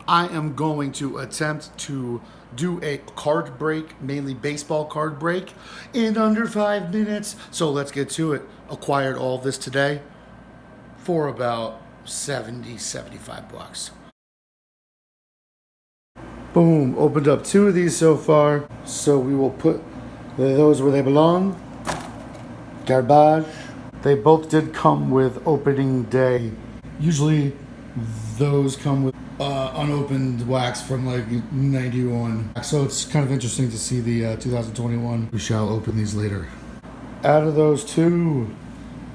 I am going to attempt to do a card break, mainly baseball card break, in under 5 minutes. So let's get to it. Acquired all this today for about 75 bucks. Boom, opened up 2 of these so far. So we will put those where they belong. Garbage. They both did come with opening day. Usually those come with unopened wax from like 91. So it's kind of interesting to see the 2021. We shall open these later. Out of those 2,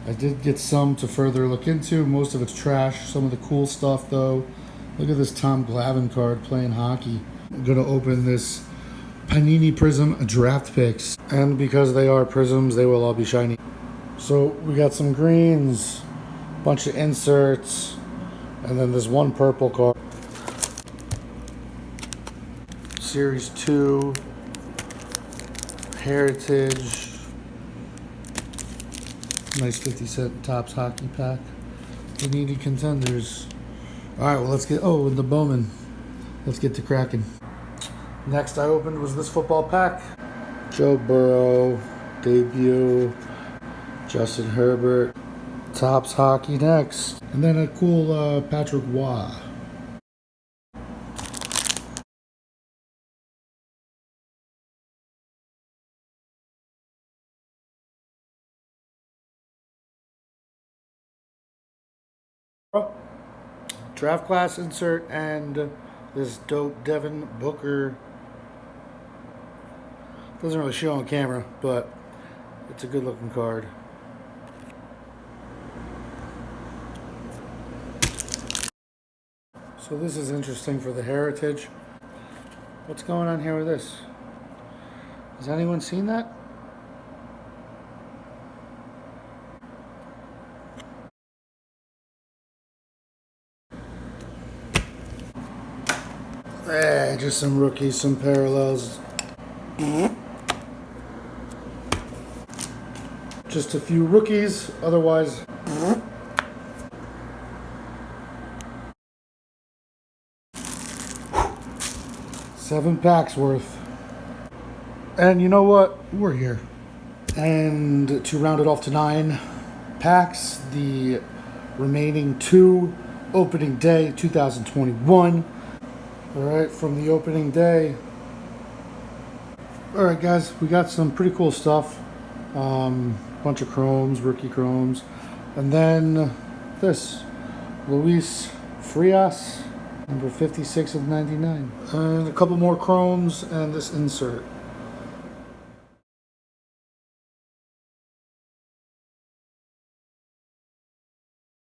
I did get some to further look into. Most of it's trash. Some of the cool stuff though. Look at this Tom Glavine card playing hockey. I'm gonna open this Panini Prism draft picks. And because they are prisms, they will all be shiny. So we got some greens, bunch of inserts, and then this one purple card. Series 2, Heritage, nice 50-cent Topps hockey pack. Panini contenders. All right, well let's get, and the Bowman. Let's get to cracking. Next I opened was this football pack. Joe Burrow, debut, Justin Herbert, Topps hockey next. And then a cool Patrick Waugh. Draft class insert and this dope Devin Booker. Doesn't really show on camera, but it's a good looking card. So this is interesting for the Heritage. What's going on here with this? Has anyone seen that? Just some rookies, some parallels. Just a few rookies, otherwise. Seven packs worth. And you know what? We're here. And to round it off to 9 packs, the remaining 2 opening day 2021. All right, from the opening day. All right, guys, we got some pretty cool stuff. Bunch of chromes, rookie chromes, and then this Luis Frias, number 56 of 99, and a couple more chromes and this insert.